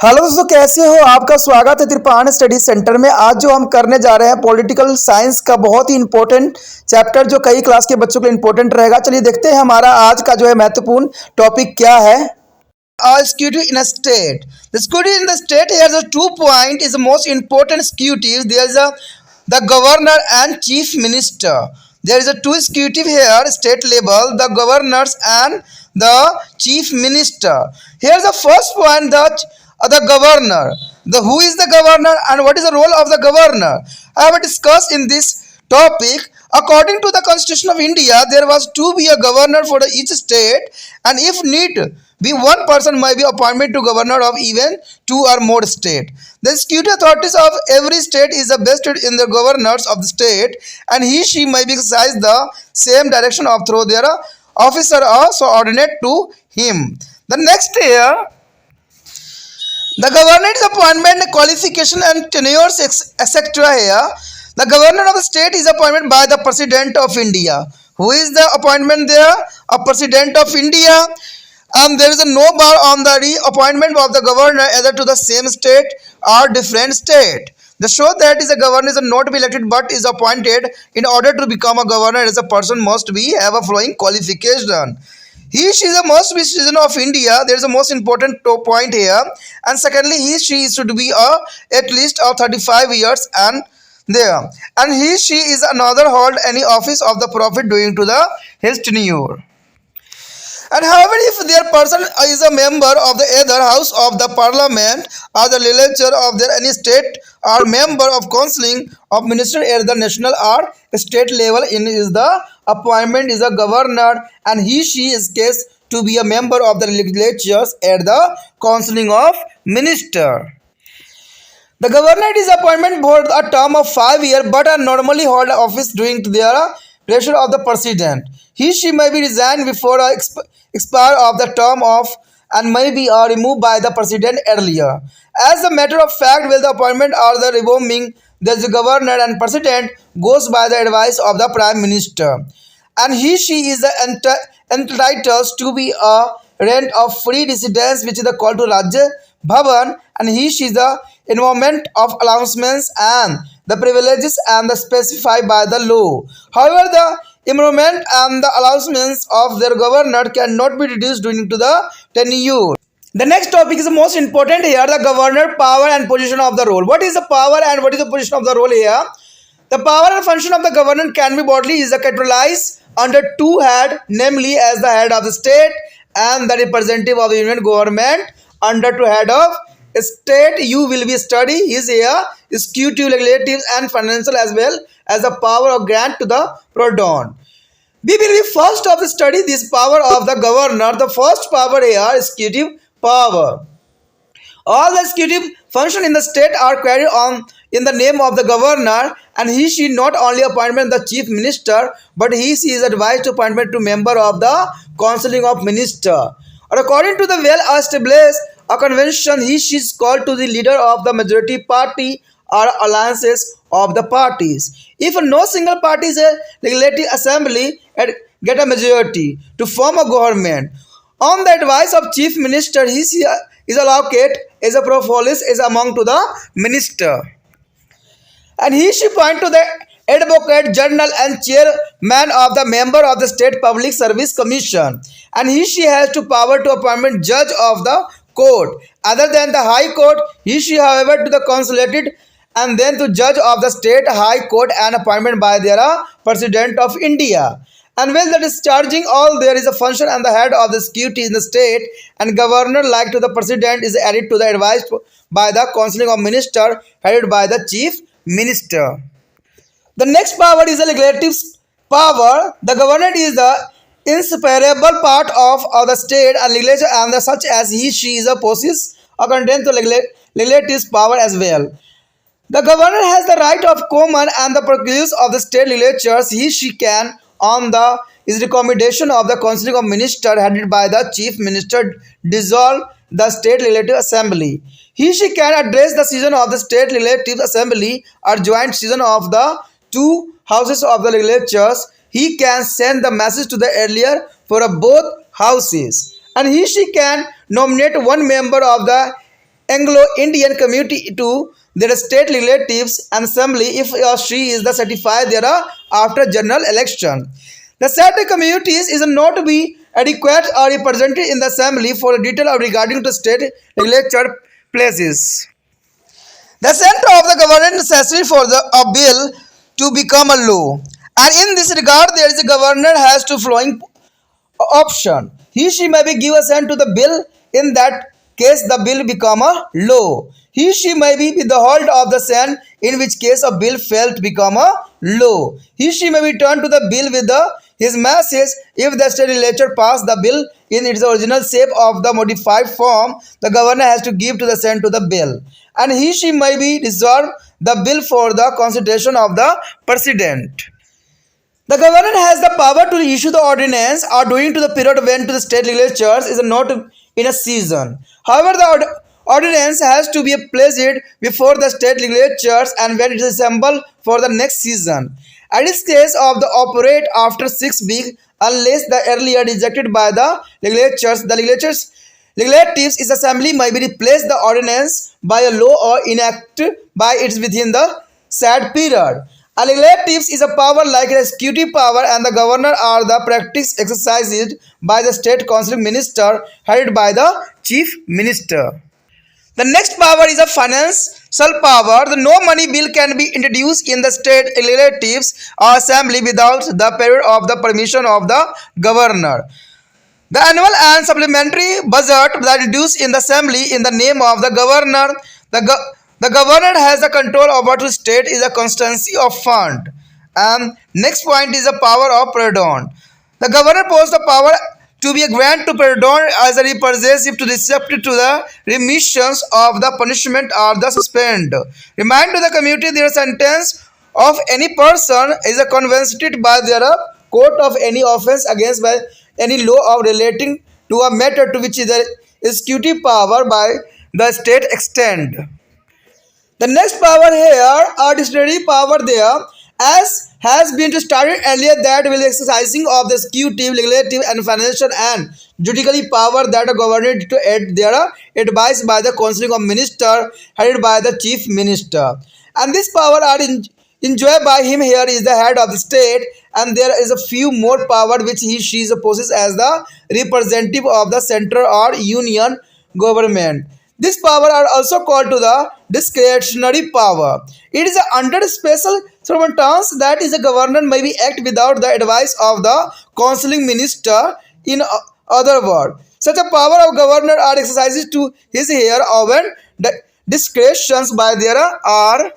Hello दोस्तों, कैसे हो? आपका स्वागत है त्रिपाण स्टडी सेंटर में। आज जो हम करने जा रहे हैं पॉलिटिकल साइंस का बहुत ही इंपॉर्टेंट चैप्टर, जो कई क्लास के बच्चों के लिए इंपॉर्टेंट रहेगा। चलिए देखते हैं हमारा आज का जो है महत्वपूर्ण टॉपिक क्या है। Security in a state. The security in the state here the 2 point is the most important executive. There is the governor and chief minister. There is a two executive here, state level, the governors and the chief minister. Here's the first point, the governor. Who is the governor and what is the role of the governor? I have discussed in this topic. According to the Constitution of India, there was to be a governor for each state, and if need be, one person may be appointed to governor of even two or more state. The executive authorities of every state is vested in the governors of the state, and she may be exercise the same direction of through their officer or subordinate to him. The next year, the governor's appointment, qualification and tenures, etc. here. The governor of the state is appointed by the President of India. Who is the appointment there? A President of India. There is no bar on the reappointment of the governor either to the same state or different state. The show that is a governor is not be elected but is appointed. In order to become a governor, as a person must be have a following qualification. She is a must be citizen of India. There is a most important point here. And secondly, she should be at least 35 years and there. And she is another hold any office of the profit due to the his tenure. And however, if their person is a member of the either house of the parliament or the legislature of their any state or member of council of minister at the national or state level, in is the appointment is a governor, and she is case to be a member of the legislatures at the council of minister. The governor is appointment for a term of 5 years, but are normally hold office during their pressure of the president. She may be resigned before expire of the term of and may be removed by the president earlier. As a matter of fact, will the appointment or the removing the governor and president goes by the advice of the prime minister, and she is entitled to be a rent of free residence, which is the call to Rajya Bhavan, and she is the involvement of allowances and the privileges and the specified by the law. However, the enrollment and the allowances of their governor cannot be reduced during to the tenure. The next topic is the most important here, the governor power and position of the role. What is the power and what is the position of the role here? The power and function of the governor can be broadly is categorized under two heads, namely as the head of the state and the representative of the union government. Under two head of state, you will be study is here executive, legislative and financial, as well as the power of grant to the pardon. We will be first of the study this power of the governor. The first power here is executive power. All the executive functions in the state are carried on in the name of the governor, and she not only appointment the chief minister, but she is advised to appointment to member of the council of minister. Or according to the well-established a convention, he is called to the leader of the majority party or alliances of the parties. If no single party is a legislative assembly get a majority to form a government, on the advice of chief minister, he is allocated as a propolis is among to the minister, and she point to the advocate general and chairman of the member of the state public service commission, and she has to power to appointment judge of the court other than the high court. She however to the consulated and then to judge of the state high court and appointment by their president of India. And when the discharging all there is a function and the head of the security in the state, and governor like to the president is added to the advice by the council of minister headed by the chief minister. The next power is the legislative power. The governor is the inseparable part of the state and legislature, and such as she is a possess a content to legislative power as well. The governor has the right of command and the procures of the state legislatures. She can, on the is recommendation of the council of minister headed by the chief minister, dissolve the state legislative assembly. She can address the session of the state legislative assembly or joint session of the two houses of the legislatures. He can send the message to the earlier for both houses, and she can nominate one member of the Anglo-Indian community to their state relatives and assembly if he or she is the certified there after general election. The said communities is not to be adequate or represented in the assembly for detail regarding to state legislature places. The center of the government necessary for a bill to become a law. And in this regard, there is a governor has two flowing option. He she may be give assent to the bill. In that case, the bill become a law. He she may be withhold of the assent, in which case a bill failed to become a law. He she may be turned to the bill with his message. If the state legislature pass the bill in its original shape of the modified form, the governor has to give to the assent to the bill, and he she may be reserve the bill for the consideration of the president. The governor has the power to issue the ordinance or during to the period when to the state legislatures is not in a season. However, the ordinance has to be placed before the state legislatures and when it is assembled for the next season. And its case of the operate after 6 weeks unless the earlier rejected by the legislatures. The legislatives is assembly may be replaced the ordinance by a law or enacted by it within the said period. A legislative is a power like an executive power, and the governor are the practice exercised by the state council minister headed by the chief minister. The next power is a financial power. The no money bill can be introduced in the state legislatives or assembly without the period of the permission of the governor. The annual and supplementary budget that introduced in the assembly in the name of the governor. The governor has the control over to state is a constancy of fund. And next point is the power of pardon. The governor possesses the power to be a grant to pardon as a representative to receptive to the remissions of the punishment or the suspend. Remind to the community their sentence of any person is a convicted by their court of any offense against by any law of relating to a matter to which the executive power by the state extend. The next power here are discretionary power there, as has been started earlier, that will exercising of the executive, legislative and financial and judicial power that a governor to add their advice by the council of minister headed by the chief minister. And this power are enjoyed by him here is the head of the state, and there is a few more power which he she possesses as the representative of the central or union government. This power are also called to the discretionary power. It is under special circumstance that is a governor may be act without the advice of the counseling minister. In other words, such a power of governor are exercised to his here often the discretions by there are.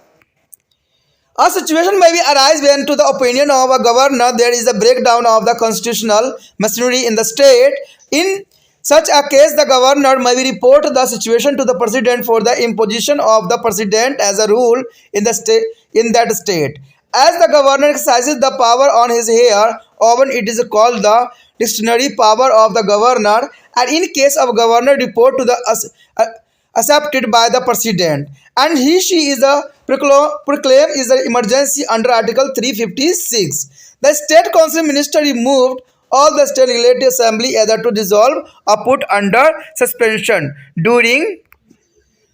A situation may be arise when, to the opinion of a governor, there is a breakdown of the constitutional machinery in the state. In such a case, the governor may report the situation to the president for the imposition of the president as a rule in the state in that state. As the governor exercises the power on his hair, often it is called the discretionary power of the governor. And in case of governor report to the accepted by the president, and he she is a proclaim is an emergency under Article 356. The state council minister removed all the state legislative assembly either to dissolve or put under suspension. During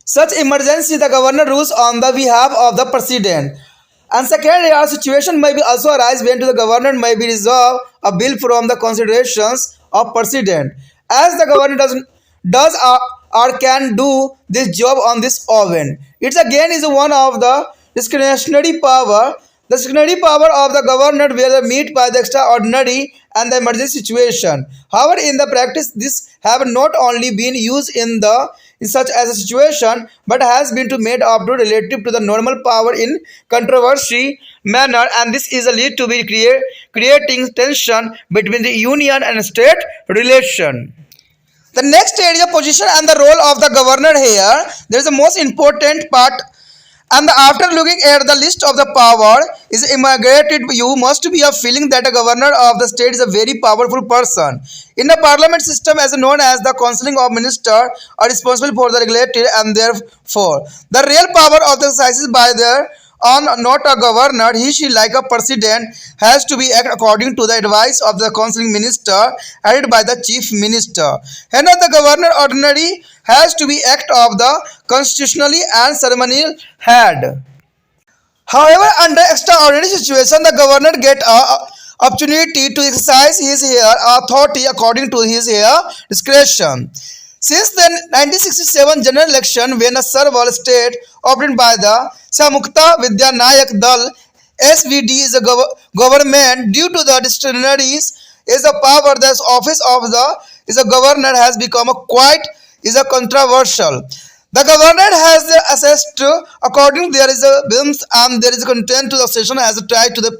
such emergency, the governor rules on the behalf of the president. And second, a situation may be also arise when to the governor may be resolve a bill from the considerations of president. As the governor does or can do this job on this oven. It again is one of the discretionary power. The discretionary power of the governor will meet by the extraordinary and the emergency situation. However, in the practice, this have not only been used in such as a situation, but has been to made up to relative to the normal power in controversy manner, and this is a lead to be creating tension between the union and state relation. The next area position and the role of the governor here, there is the most important part. And after looking at the list of the power is immigrated, you must be a feeling that a governor of the state is a very powerful person. In the parliament system as known as the counseling of minister are responsible for the regulated, and therefore the real power of the exercises by their on not a governor, he she like a president has to be act according to the advice of the counseling minister headed by the chief minister. Hence the governor ordinary has to be act of the constitutionally and ceremonial head. However, under extraordinary situation, the governor get a opportunity to exercise his authority according to his discretion. Since the 1967 general election, when a several state operated by the Samukta Vidya Nayak Dal (SVD) is a government due to the dictionaries is a power. The office of the is a governor has become a quite is a controversial. The governor has assessed according there is a whims and there is a content to the session has tried to the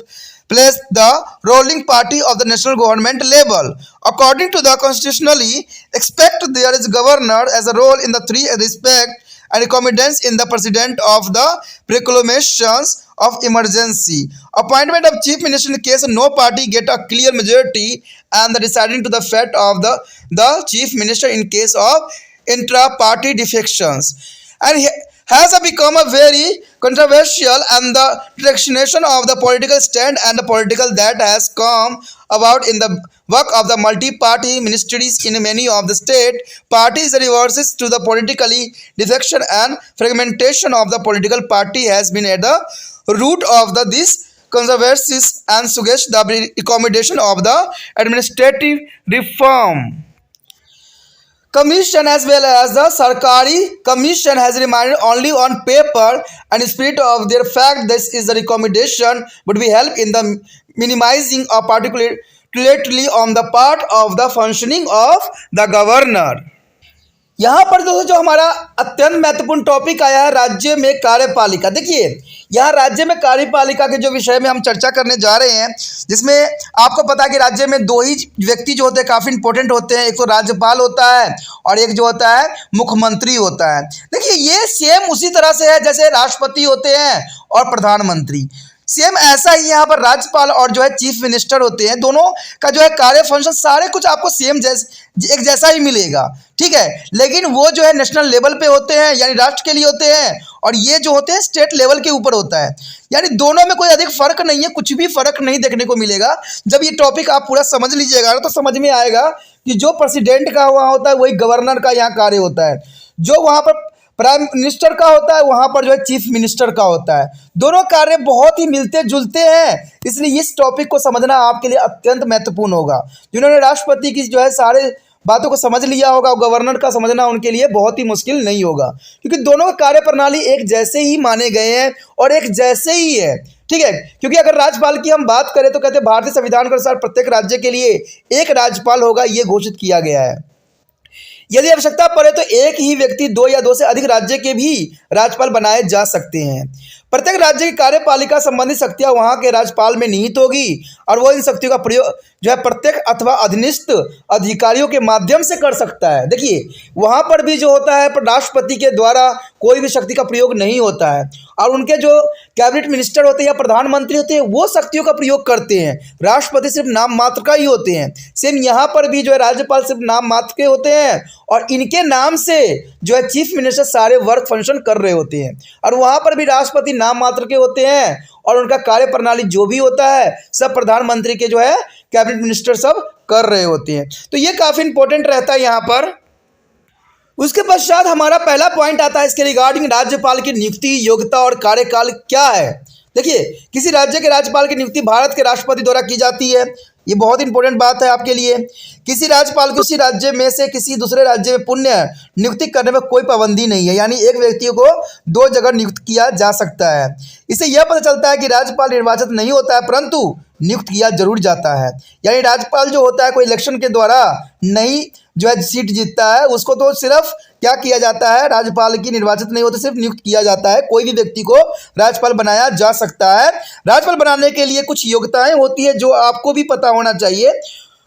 place the ruling party of the national government level. According to the constitutionally, expect there is governor as a role in the three respect and accommodates in the president of the proclamations of emergency. Appointment of chief minister in case no party get a clear majority and the deciding to the fate of the chief minister in case of intra-party defections. And has become a very controversial and the direction of the political stand and the political that has come about in the work of the multi-party ministries in many of the state parties reverses to the politically defection and fragmentation of the political party has been at the root of this controversies and suggests the accommodation of the administrative reform. Commission as well as the Sarkari Commission has remained only on paper and spirit of their fact this is the recommendation would be help in the minimizing or particularly on the part of the functioning of the governor. यहाँ पर दोस्तों जो हमारा अत्यंत महत्वपूर्ण topic आया है राज्य में कार्यपालिका। देखिए यहाँ राज्य में कार्यपालिका के जो विषय में हम चर्चा करने जा रहे हैं, जिसमें आपको पता है कि राज्य में दो ही व्यक्ति जो होते हैं काफ़ी इंपॉर्टेंट होते हैं, एक तो राज्यपाल होता है और एक जो होता है मुख्यमंत्री होता है। देखिए ये सेम उसी तरह से है जैसे राष्ट्रपति होते हैं और प्रधानमंत्री, सेम ऐसा ही यहाँ पर राज्यपाल और जो है चीफ मिनिस्टर होते हैं, दोनों का जो है कार्य फंक्शन सारे कुछ आपको सेम एक जैसा ही मिलेगा, ठीक है। लेकिन वो जो है नेशनल लेवल पे होते हैं यानी राष्ट्र के लिए होते हैं और ये जो होते हैं स्टेट लेवल के ऊपर होता है, यानी दोनों में कोई अधिक फर्क नहीं है, कुछ भी फर्क नहीं देखने को मिलेगा। जब ये टॉपिक आप पूरा समझ लीजिएगा तो समझ में आएगा कि जो प्रेसिडेंट का वहाँ होता है वही गवर्नर का यहाँ कार्य होता है, जो वहाँ पर प्राइम मिनिस्टर का होता है वहाँ पर जो है चीफ मिनिस्टर का होता है। दोनों कार्य बहुत ही मिलते जुलते हैं, इसलिए इस टॉपिक को समझना आपके लिए अत्यंत महत्वपूर्ण होगा। जिन्होंने राष्ट्रपति की जो है सारे बातों को समझ लिया होगा, गवर्नर का समझना उनके लिए बहुत ही मुश्किल नहीं होगा, क्योंकि दोनों का कार्य प्रणाली एक जैसे ही माने गए हैं और एक जैसे ही है, ठीक है। क्योंकि अगर राज्यपाल की हम बात करें तो कहते हैं भारतीय संविधान के अनुसार प्रत्येक राज्य के लिए एक राज्यपाल होगा, ये घोषित किया गया है। यदि आवश्यकता पड़े तो एक ही व्यक्ति दो या दो से अधिक राज्य के भी राज्यपाल बनाए जा सकते हैं। प्रत्येक राज्य की कार्यपालिका संबंधी शक्तियां वहां के राज्यपाल में निहित होगी और वो इन शक्तियों का प्रयोग जो है प्रत्येक अथवा अधीनस्थ अधिकारियों के माध्यम से कर सकता है। देखिए वहां पर भी जो होता है राष्ट्रपति के द्वारा कोई भी शक्ति का प्रयोग नहीं होता है और उनके जो कैबिनेट मिनिस्टर होते हैं या प्रधानमंत्री होते हैं वो शक्तियों का प्रयोग करते हैं, राष्ट्रपति सिर्फ नाम मात्र का ही होते हैं। सेम यहाँ पर भी जो है राज्यपाल सिर्फ नाम मात्र के होते हैं और इनके नाम से जो है चीफ मिनिस्टर सारे वर्क फंक्शन कर रहे होते हैं और वहाँ पर भी राष्ट्रपति नाम मात्र के होते हैं और उनका कार्य प्रणाली जो भी होता है सब प्रधानमंत्री के जो है कैबिनेट मिनिस्टर सब कर रहे होते हैं। तो ये काफ़ी इंपॉर्टेंट रहता है यहाँ पर। उसके पश्चात हमारा पहला पॉइंट आता है इसके रिगार्डिंग राज्यपाल की नियुक्ति, योग्यता और कार्यकाल क्या है। देखिए किसी राज्य के राज्यपाल की नियुक्ति भारत के राष्ट्रपति द्वारा की जाती है, ये बहुत इंपॉर्टेंट बात है आपके लिए। किसी राज्यपाल को उसी राज्य में से किसी दूसरे राज्य में पुण्य नियुक्ति करने में कोई पाबंदी नहीं है, यानी एक व्यक्ति को दो जगह नियुक्त किया जा सकता है। इससे यह पता चलता है कि राज्यपाल निर्वाचित नहीं होता है परंतु नियुक्त किया जरूर जाता है, यानी राज्यपाल जो होता है कोई इलेक्शन के द्वारा नहीं जो है सीट जीतता है उसको तो सिर्फ क्या किया जाता है, राज्यपाल की निर्वाचित नहीं होते, सिर्फ नियुक्त किया जाता है। कोई भी व्यक्ति को राज्यपाल बनाया जा सकता है। राज्यपाल बनाने के लिए कुछ योग्यताएं होती है जो आपको भी पता होना चाहिए।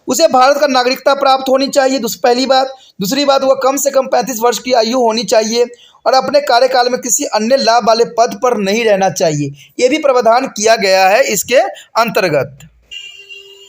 उसे भारत का नागरिकता प्राप्त होनी चाहिए, पहली बात। दूसरी बात वह कम से कम 35 वर्ष की आयु होनी चाहिए और अपने कार्यकाल में किसी अन्य लाभ वाले पद पर नहीं रहना चाहिए, ये भी प्रावधान किया गया है इसके अंतर्गत।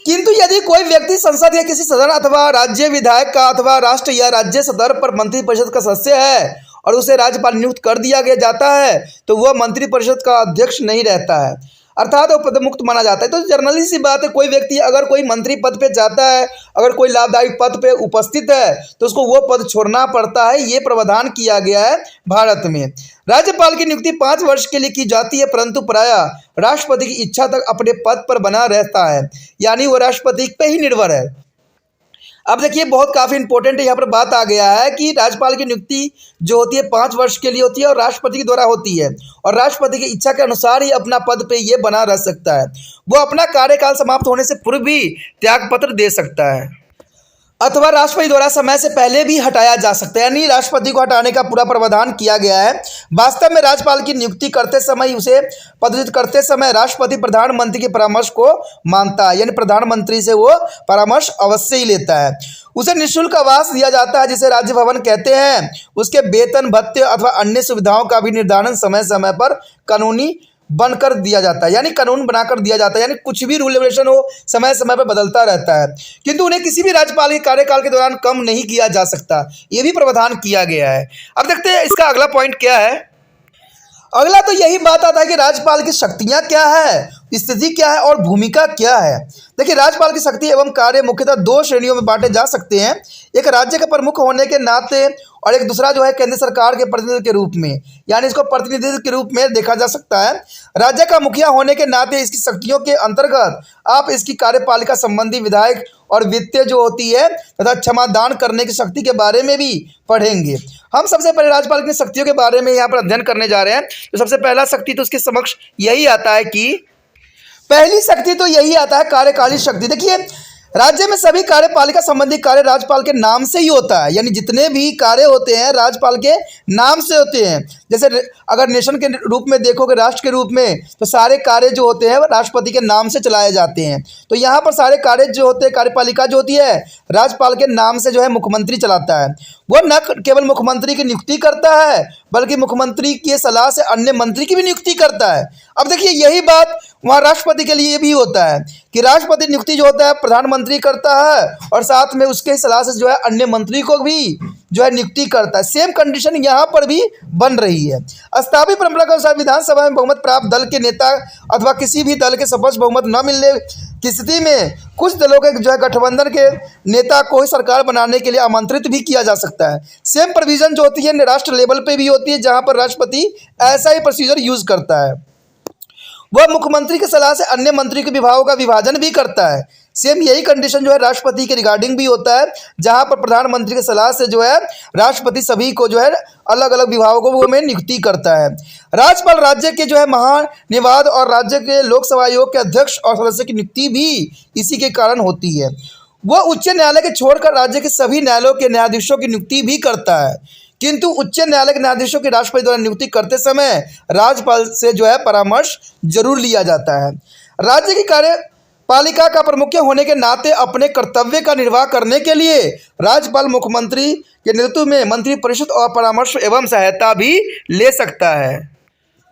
किंतु यदि कोई व्यक्ति संसद या किसी सदन अथवा राज्य विधायक का अथवा राष्ट्र या राज्य स्तर पर मंत्रिपरिषद का सदस्य है और उसे राज्यपाल नियुक्त कर दिया गया जाता है तो वह मंत्रिपरिषद का अध्यक्ष नहीं रहता है। अर्थात वो पद मुक्त माना जाता है। तो जनरली सी बात है, कोई व्यक्ति अगर कोई मंत्री पद पे जाता है, अगर कोई लाभदायक पद पे उपस्थित है तो उसको वो पद छोड़ना पड़ता है। ये प्रावधान किया गया है भारत में। राज्यपाल की नियुक्ति 5 वर्ष के लिए की जाती है, परंतु प्रायः राष्ट्रपति की इच्छा तक अपने पद पर बना रहता है, यानी वो राष्ट्रपति पे ही निर्भर है। अब देखिए बहुत काफ़ी इंपॉर्टेंट यहाँ पर बात आ गया है कि राज्यपाल की नियुक्ति जो होती है 5 वर्ष के लिए होती है और राष्ट्रपति के द्वारा होती है, और राष्ट्रपति की इच्छा के अनुसार ही अपना पद पे ये बना रह सकता है। वो अपना कार्यकाल समाप्त होने से पूर्व भी त्यागपत्र दे सकता है, अथवा राष्ट्रपति द्वारा समय से पहले भी हटाया जा सकता है, यानी राष्ट्रपति को हटाने का पूरा प्रावधान किया गया है। वास्तव में राज्यपाल की नियुक्ति करते समय, उसे पदच्युत करते समय राष्ट्रपति प्रधानमंत्री के परामर्श को मानता है, यानी प्रधानमंत्री से वो परामर्श अवश्य ही लेता है। उसे निःशुल्क आवास दिया जाता है जिसे राज्य भवन कहते हैं। उसके वेतन भत्ते अथवा अन्य सुविधाओं का भी निर्धारण समय समय पर कानूनी बनकर दिया जाता है, यानी कानून बनाकर दिया जाता है, यानी कुछ भी रूल रेगुलेशन हो समय समय पर बदलता रहता है, किंतु उन्हें किसी भी राज्यपाल के कार्यकाल के दौरान कम नहीं किया जा सकता। ये भी प्रावधान किया गया है। अब देखते हैं इसका अगला पॉइंट क्या है। अगला तो यही बात आता है कि राज्यपाल की शक्तियां क्या है, स्थिति क्या है और भूमिका क्या है। देखिए राज्यपाल की शक्ति एवं कार्य मुख्यतः 2 श्रेणियों में बांटे जा सकते हैं। एक राज्य के प्रमुख होने के नाते और एक दूसरा जो है केंद्र सरकार के प्रतिनिधि के रूप में, यानी इसको प्रतिनिधित्व के रूप में देखा जा सकता है। राज्य का मुखिया होने के नाते इसकी शक्तियों के अंतर्गत आप इसकी कार्यपालिका संबंधी विधायक और वित्तीय जो होती है तथा क्षमादान करने की शक्ति के बारे में भी पढ़ेंगे। हम सबसे पहले राज्यपाल की शक्तियों के बारे में यहाँ पर अध्ययन करने जा रहे हैं। तो सबसे पहला शक्ति तो उसके समक्ष यही आता है कि पहली शक्ति तो यही आता है कार्यकालीन शक्ति। देखिए राज्य में सभी कार्यपालिका संबंधी कार्य राज्यपाल के नाम से ही होता है, यानी जितने भी कार्य होते हैं राज्यपाल के नाम से होते हैं। जैसे अगर नेशन के रूप में देखोगे, राष्ट्र के रूप में, तो सारे कार्य जो होते हैं राष्ट्रपति के नाम से चलाए जाते हैं। तो यहाँ पर सारे कार्य जो होते हैं, कार्यपालिका जो होती है राज्यपाल के नाम से जो है मुख्यमंत्री चलाता है। वो न केवल मुख्यमंत्री की नियुक्ति करता है बल्कि मुख्यमंत्री की सलाह से अन्य मंत्री की भी नियुक्ति करता है। अब देखिए यही बात वहाँ राष्ट्रपति के लिए भी होता है कि राष्ट्रपति नियुक्ति जो होता है प्रधानमंत्री करता है और साथ में उसके सलाह से जो है अन्य मंत्री को भी जो है नियुक्ति करता है। सेम कंडीशन यहाँ पर भी बन रही है। स्थापित परंपरा के अनुसार विधानसभा में बहुमत प्राप्त दल के नेता अथवा किसी भी दल के स्पष्ट बहुमत न मिलने की स्थिति में कुछ दलों के जो है गठबंधन के नेता को ही सरकार बनाने के लिए आमंत्रित भी किया जा सकता है। सेम प्रोविजन जो होती है राष्ट्र लेवल पे भी होती है, जहाँ पर राष्ट्रपति ऐसा ही प्रोसीजर यूज करता है। वह मुख्यमंत्री की सलाह से अन्य मंत्री के विभागों का विभाजन भी करता है। सेम यही कंडीशन जो है राष्ट्रपति के रिगार्डिंग भी होता है, जहां पर प्रधानमंत्री की सलाह से जो है राष्ट्रपति सभी को जो है अलग अलग विभागों में नियुक्ति करता है। राज्यपाल राज्य के जो है महानिवाद और राज्य के लोकसभा आयोग के अध्यक्ष और सदस्य की नियुक्ति भी इसी के कारण होती है। वह उच्च न्यायालय के छोड़कर राज्य के सभी न्यायालयों के न्यायाधीशों की नियुक्ति भी करता है, किंतु उच्च न्यायालय के न्यायाधीशों की राष्ट्रपति द्वारा नियुक्ति करते समय राज्यपाल से जो है परामर्श जरूर लिया जाता है। राज्य की कार्यपालिका का प्रमुख होने के नाते अपने कर्तव्य का निर्वाह करने के लिए राज्यपाल मुख्यमंत्री के नेतृत्व में मंत्रिपरिषद और परामर्श एवं सहायता भी ले सकता है।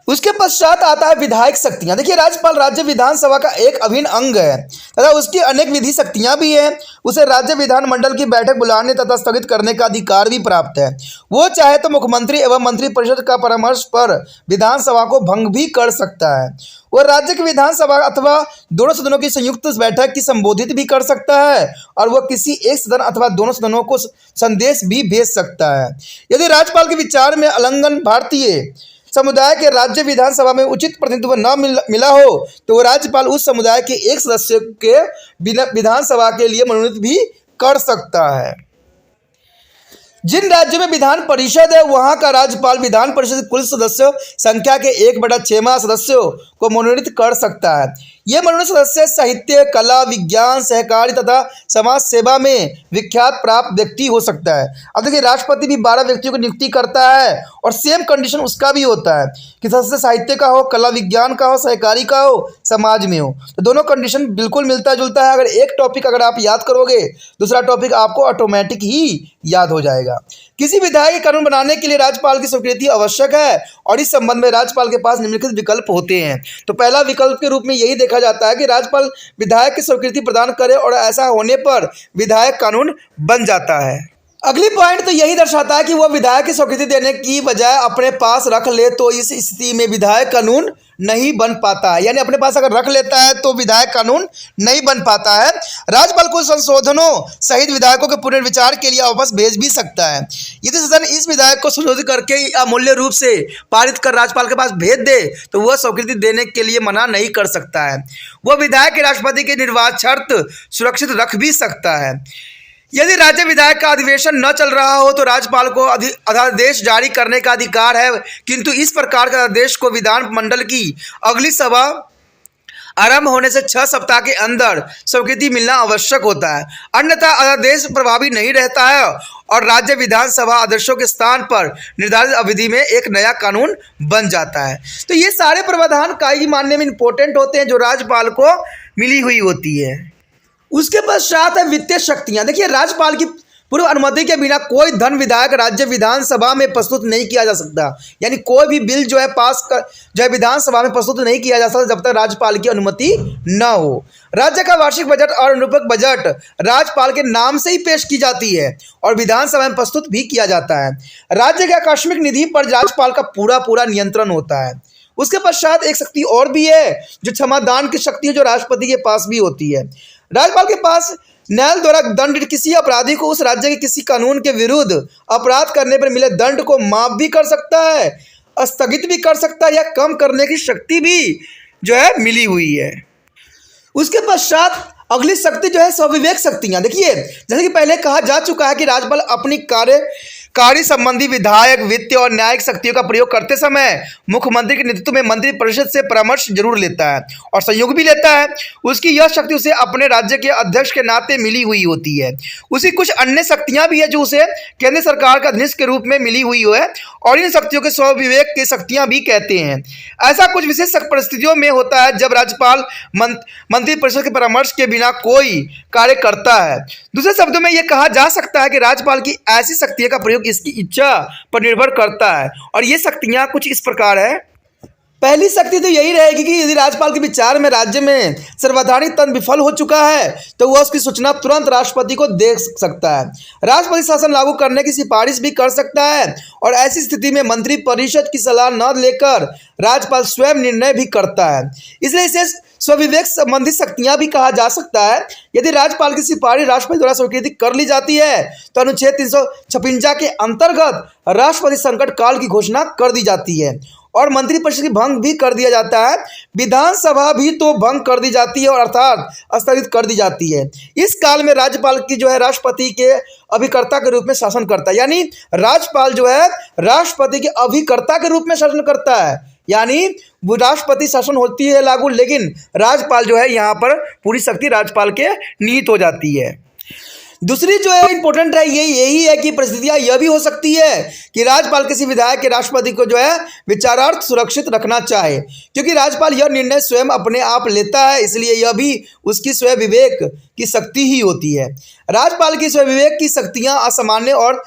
उसके पश्चात आता है विधायक शक्तियां। देखिए राज्यपाल राज्य विधानसभा का एक अभिन्न अंग है तथा उसकी अनेक विधि शक्तियां भी हैं। उसे राज्य विधानमंडल की बैठक बुलाने तथा स्थगित करने का अधिकार भी प्राप्त है। वो चाहे तो मुख्यमंत्री एवं मंत्रिपरिषद का परामर्श पर विधानसभा को भंग भी कर सकता है। वो राज्य की विधानसभा अथवा दोनों सदनों की संयुक्त बैठक की संबोधित भी कर सकता है और वह किसी एक सदन अथवा दोनों सदनों को संदेश भी भेज सकता है। यदि राज्यपाल के विचार में उल्लंघन भारतीय समुदाय के राज्य विधानसभा में उचित प्रतिनिधित्व न मिला हो तो वो राज्यपाल उस समुदाय के एक सदस्य के विधानसभा के लिए मनोनीत भी कर सकता है। जिन राज्यों में विधान परिषद है वहां का राज्यपाल विधान परिषद कुल सदस्यों संख्या के 1/6 सदस्यों को मनोनीत कर सकता है। ये मनोनीत सदस्य साहित्य, कला, विज्ञान, सहकारी तथा समाज सेवा में विख्यात प्राप्त व्यक्ति हो सकता है। अब देखिए राष्ट्रपति भी 12 व्यक्तियों की नियुक्ति करता है और सेम कंडीशन उसका भी होता है कि सदस्य साहित्य का हो, कला विज्ञान का हो, सहकारी का हो, समाज में हो। तो दोनों कंडीशन बिल्कुल मिलता जुलता है। अगर एक टॉपिक अगर आप याद करोगे दूसरा टॉपिक आपको ऑटोमेटिक ही याद हो जाएगा। किसी विधायक के कानून बनाने के लिए राज्यपाल की स्वीकृति आवश्यक है और इस संबंध में राज्यपाल के पास निम्नलिखित विकल्प होते हैं। तो पहला विकल्प के रूप में यही देखा जाता है कि राज्यपाल विधायक की स्वीकृति प्रदान करे और ऐसा होने पर विधायक कानून बन जाता है। अगली पॉइंट तो यही दर्शाता है कि वह विधायक की स्वीकृति देने की बजाय अपने पास रख ले तो इस स्थिति में विधायक कानून नहीं बन पाता है। यानी अपने पास अगर रख लेता है तो विधायक कानून नहीं बन पाता है। राज्यपाल को संशोधनों सहित विधायकों के पुनर्विचार के लिए वापस भेज भी सकता है। यदि सदन इस विधायक को संशोधित करके अमूल्य रूप से पारित कर राज्यपाल के पास भेज दे तो वह स्वीकृति देने के लिए मना नहीं कर सकता है। वह विधायक के राष्ट्रपति के निर्वाचन शर्त सुरक्षित रख भी सकता है। यदि राज्य विधायक का अधिवेशन न चल रहा हो तो राज्यपाल को अध्यादेश जारी करने का अधिकार है, किंतु इस प्रकार का अध्यादेश को विधान मंडल की अगली सभा आरंभ होने से 6 सप्ताह के अंदर स्वीकृति मिलना आवश्यक होता है, अन्यथा अध्यादेश प्रभावी नहीं रहता है और राज्य विधानसभा अध्यक्षों के स्थान पर निर्धारित अवधि में एक नया कानून बन जाता है। तो ये सारे प्रावधान कायदे मानने में इंपॉर्टेंट होते हैं जो राज्यपाल को मिली हुई होती है। उसके पश्चात है वित्तीय शक्तियां। देखिए, राज्यपाल की पूर्व अनुमति के बिना कोई धन विधायक राज्य विधानसभा में प्रस्तुत नहीं किया जा सकता। यानी कोई भी बिल जो है पास कर जो है विधानसभा में प्रस्तुत नहीं किया जा सकता जब तक राज्यपाल की अनुमति न हो। राज्य का वार्षिक बजट और अनुपूरक बजट राज्यपाल के नाम से ही पेश की जाती है और विधानसभा में प्रस्तुत भी किया जाता है। राज्य के आकस्मिक निधि पर राज्यपाल का पूरा नियंत्रण होता है। उसके पश्चात एक शक्ति और भी है जो क्षमादान की शक्ति है, जो राष्ट्रपति के पास भी होती है। राज्यपाल के पास न्यायालय द्वारा दंड किसी अपराधी को उस राज्य के किसी कानून के विरुद्ध अपराध करने पर मिले दंड को माफ भी कर सकता है, स्थगित भी कर सकता है या कम करने की शक्ति भी जो है मिली हुई है। उसके पश्चात अगली शक्ति जो है स्वविवेक शक्तियां। देखिए, जैसे कि पहले कहा जा चुका है कि राज्यपाल अपनी कार्य संबंधी विधायक, वित्तीय और न्यायिक शक्तियों का प्रयोग करते समय मुख्यमंत्री के नेतृत्व में मंत्रिपरिषद से परामर्श जरूर लेता है और सहयोग भी लेता है। उसकी यह शक्ति उसे अपने राज्य के अध्यक्ष के नाते मिली हुई होती है। उसी कुछ अन्य शक्तियां भी है जो उसे केंद्र सरकार का अधीनस्थ के रूप में मिली हुई है और इन शक्तियों के स्वविवेक की शक्तियां भी कहते हैं। ऐसा कुछ विशेष परिस्थितियों में होता है जब राज्यपाल मंत्रिपरिषद के परामर्श के बिना कोई कार्य करता है। दूसरे शब्दों में यह कहा जा सकता है कि राज्यपाल की ऐसी शक्तियों का प्रयोग इसकी इच्छा पर निर्भर करता है और ये शक्तियां कुछ इस प्रकार है। पहली शक्ति तो यही रहेगी कि यदि राज्यपाल के विचार में राज्य में सर्वधानिक तंत्र विफल हो चुका है तो वह उसकी सूचना तुरंत राष्ट्रपति को दे सकता है। राष्ट्रपति शासन लागू करने की सिफारिश भी कर सकता है और ऐसी स्थिति में मंत्रिपरिषद की सलाह न लेकर राज्यपाल स्वयं निर्णय भी करता है। इसलिए इसे स्वविवेक संबंधी शक्तियां भी कहा जा सकता है। यदि राज्यपाल की सिफारिश राष्ट्रपति द्वारा स्वीकृति कर ली जाती है तो अनुच्छेद 356 के अंतर्गत राष्ट्रपति संकट काल की घोषणा कर दी जाती है और मंत्रिपरिषद की भंग भी कर दिया जाता है। विधानसभा भी तो भंग कर दी जाती है और अर्थात स्थगित कर दी जाती है। इस काल में राज्यपाल की जो है राष्ट्रपति के अभिकर्ता के रूप में शासन करता है। यानी राज्यपाल जो है राष्ट्रपति के अभिकर्ता के रूप में शासन करता है। यानी वो राष्ट्रपति शासन होती है लागू, लेकिन राज्यपाल जो है यहाँ पर पूरी शक्ति राज्यपाल के निहित हो जाती है। दूसरी जो है इंपॉर्टेंट है यही है कि परिस्थितियां यह भी हो सकती है कि राज्यपाल किसी विधायक के राष्ट्रपति को जो है विचारार्थ सुरक्षित रखना चाहे, क्योंकि राज्यपाल यह निर्णय स्वयं अपने आप लेता है, इसलिए यह भी उसकी स्वयं विवेक की शक्ति ही होती है। राज्यपाल की स्वविवेक की शक्तियां असामान्य और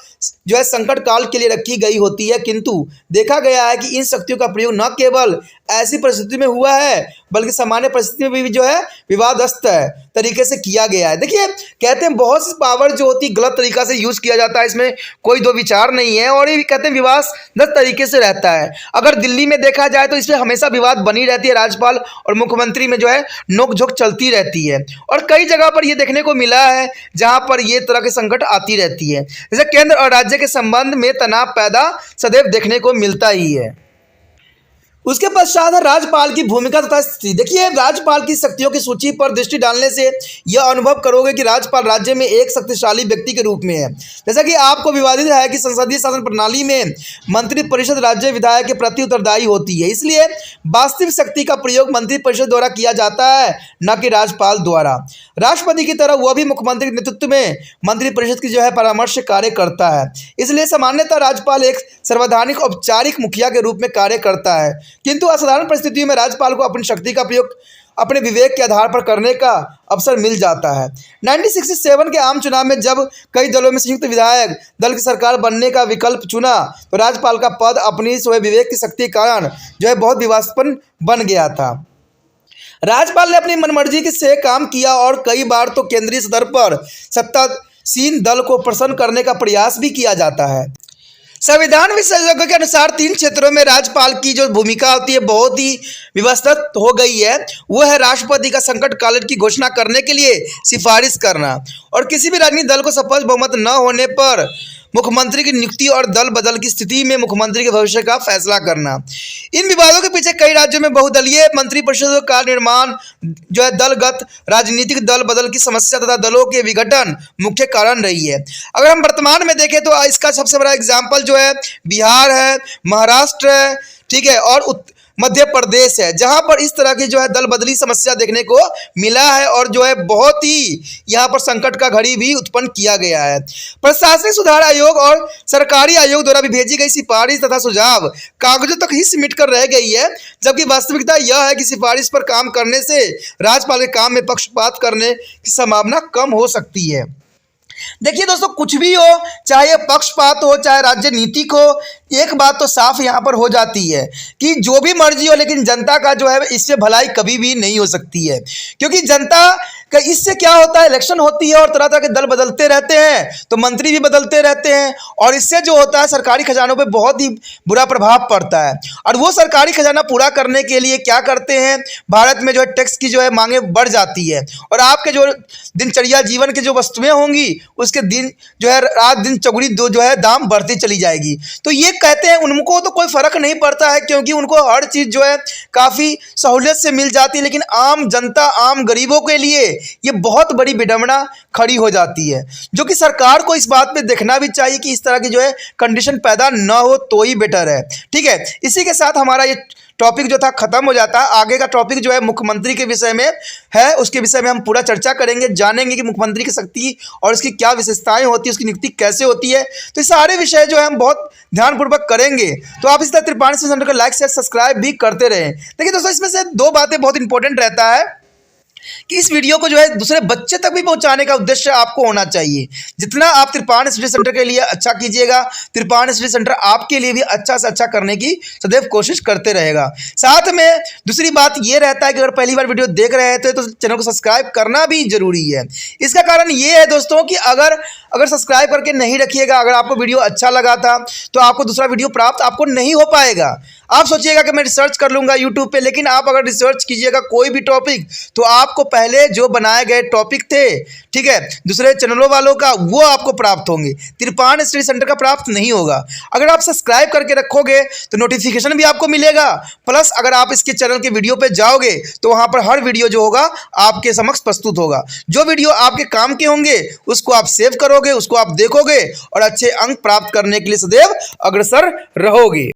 जो है संकट काल के लिए रखी गई होती है, किंतु देखा गया है कि इन शक्तियों का प्रयोग न केवल ऐसी परिस्थिति में हुआ है बल्कि सामान्य परिस्थिति में भी जो है विवादग्रस्त तरीके से किया गया है। देखिए, कहते हैं बहुत सी पावर जो होती है गलत तरीका से यूज किया जाता है, इसमें कोई दो विचार नहीं है और ये कहते हैं विवादग्रस्त तरीके से रहता है। अगर दिल्ली में देखा जाए तो इसमें हमेशा विवाद बनी रहती है, राज्यपाल और मुख्यमंत्री में जो है नोकझोंक चलती रहती है और कई जगह पर यह देखने को मिला है जहां पर ये तरह के संकट आती रहती है। जैसे केंद्र और राज्य के संबंध में तनाव पैदा सदैव देखने को मिलता ही है। उसके पश्चात है राज्यपाल की भूमिका तथा स्थिति। देखिए, राज्यपाल की शक्तियों की सूची पर दृष्टि डालने से यह अनुभव करोगे कि राज्यपाल राज्य में एक शक्तिशाली व्यक्ति के रूप में है। जैसा कि आपको विवादित है कि संसदीय शासन प्रणाली में मंत्रिपरिषद राज्य विधायक के प्रति उत्तरदायी होती है, इसलिए वास्तविक शक्ति का प्रयोग मंत्रिपरिषद द्वारा किया जाता है, न कि राज्यपाल द्वारा। राष्ट्रपति की तरह वह भी मुख्यमंत्री के नेतृत्व में मंत्रिपरिषद की जो है परामर्श कार्य करता है, इसलिए सामान्यतः राज्यपाल एक सर्वैधानिक औपचारिक मुखिया के रूप में कार्य करता है, किंतु असाधारण परिस्थितियों में राज्यपाल को अपनी शक्ति का प्रयोग अपने विवेक के आधार पर करने का अवसर मिल जाता है। 1967 के आम चुनाव में जब कई दलों में संयुक्त विधायक दल की सरकार बनने का विकल्प चुना तो राज्यपाल का पद अपनी स्वयं विवेक की शक्ति के कारण जो है बहुत विवादास्पद बन गया था। राज्यपाल ने अपनी मनमर्जी से काम किया और कई बार तो केंद्रीय स्तर पर सत्ता सीन दल को प्रसन्न करने का प्रयास भी किया जाता है। संविधान विशेषज्ञों के अनुसार 3 क्षेत्रों में राज्यपाल की जो भूमिका होती है बहुत ही व्यवस्थित हो गई है। वो है राष्ट्रपति का संकटकालीन की घोषणा करने के लिए सिफारिश करना और किसी भी राजनीतिक दल को स्पष्ट बहुमत न होने पर मुख्यमंत्री की नियुक्ति और दल बदल की स्थिति में मुख्यमंत्री के भविष्य का फैसला करना। इन विवादों के पीछे कई राज्यों में बहुदलीय मंत्रिपरिषदों का निर्माण जो है दलगत राजनीतिक दल बदल की समस्या तथा दलों के विघटन मुख्य कारण रही है। अगर हम वर्तमान में देखें तो इसका सबसे बड़ा एग्जाम्पल जो है बिहार है, महाराष्ट्र है, ठीक है, और मध्य प्रदेश है, जहां पर इस तरह की जो है दल बदली समस्या देखने को मिला है और जो है बहुत ही यहां पर संकट का घड़ी भी उत्पन्न किया गया है। प्रशासनिक सुधार आयोग और सरकारी आयोग द्वारा भी भेजी गई सिफारिश तथा सुझाव कागजों तक ही सिमट कर रह गई है, जबकि वास्तविकता यह है कि सिफारिश पर काम करने से राज्यपाल के काम में पक्षपात करने की संभावना कम हो सकती है। देखिए दोस्तों, कुछ भी हो, चाहे पक्षपात हो चाहे राजनीतिक हो, एक बात तो साफ यहाँ पर हो जाती है कि जो भी मर्जी हो लेकिन जनता का जो है इससे भलाई कभी भी नहीं हो सकती है, क्योंकि जनता का इससे क्या होता है, इलेक्शन होती है और तरह तरह के दल बदलते रहते हैं तो मंत्री भी बदलते रहते हैं और इससे जो होता है सरकारी खजानों पे बहुत ही बुरा प्रभाव पड़ता है। और वो सरकारी खजाना पूरा करने के लिए क्या करते हैं, भारत में जो है टैक्स की जो है मांगे बढ़ जाती है और आपके जो दिनचर्या जीवन के जो वस्तुएं होंगी उसके दिन जो है रात दिन चौगुनी जो है दाम बढ़ती चली जाएगी। तो ये कहते हैं उनको तो कोई फर्क नहीं पड़ता है क्योंकि उनको हर चीज़ जो है काफ़ी सहूलियत से मिल जाती है, लेकिन आम जनता आम गरीबों के लिए ये बहुत बड़ी विडंबना खड़ी हो जाती है, जो कि सरकार को इस बात पे देखना भी चाहिए कि इस तरह की जो है कंडीशन पैदा ना हो तो ही बेटर है। ठीक है, इसी के साथ हमारा ये टॉपिक जो था खत्म हो जाता है। आगे का टॉपिक जो है मुख्यमंत्री के विषय में है, उसके विषय में हम पूरा चर्चा करेंगे, जानेंगे कि मुख्यमंत्री की शक्ति और इसकी क्या विशेषताएं होती है, उसकी नियुक्ति कैसे होती है। तो ये सारे विषय जो है हम बहुत ध्यानपूर्वक करेंगे। तो आप इस तरह त्रिपाणी सेंटर को लाइक शेयर सब्सक्राइब भी करते रहें। देखिए दोस्तों, इसमें से 2 बातें बहुत इंपॉर्टेंट रहता है कि इस वीडियो को जो है दूसरे बच्चे तक भी पहुंचाने का उद्देश्य आपको होना चाहिए। जितना आप त्रिपाणी स्टडी सेंटर के लिए अच्छा कीजिएगा, त्रिपाणी स्टडी सेंटर आपके लिए भी अच्छा से अच्छा करने की सदैव कोशिश करते रहेगा। साथ में दूसरी बात ये रहता है कि अगर पहली बार वीडियो देख रहे थे तो चैनल को सब्सक्राइब करना भी जरूरी है। इसका कारण ये है दोस्तों कि अगर सब्सक्राइब करके नहीं रखिएगा, अगर आपको वीडियो अच्छा लगा था तो आपको दूसरा वीडियो प्राप्त आपको नहीं हो पाएगा। आप सोचिएगा कि मैं रिसर्च कर लूँगा यूट्यूब पे, लेकिन आप अगर रिसर्च कीजिएगा कोई भी टॉपिक तो आपको पहले जो बनाए गए टॉपिक थे, ठीक है, दूसरे चैनलों वालों का, वो आपको प्राप्त होंगे, त्रिपाणी स्टडी सेंटर का प्राप्त नहीं होगा। अगर आप सब्सक्राइब करके रखोगे तो नोटिफिकेशन भी आपको मिलेगा, प्लस अगर आप इसके चैनल के वीडियो पे जाओगे तो वहाँ पर हर वीडियो जो होगा आपके समक्ष प्रस्तुत होगा। जो वीडियो आपके काम के होंगे उसको आप सेव करोगे, उसको आप देखोगे और अच्छे अंक प्राप्त करने के लिए सदैव अग्रसर रहोगे।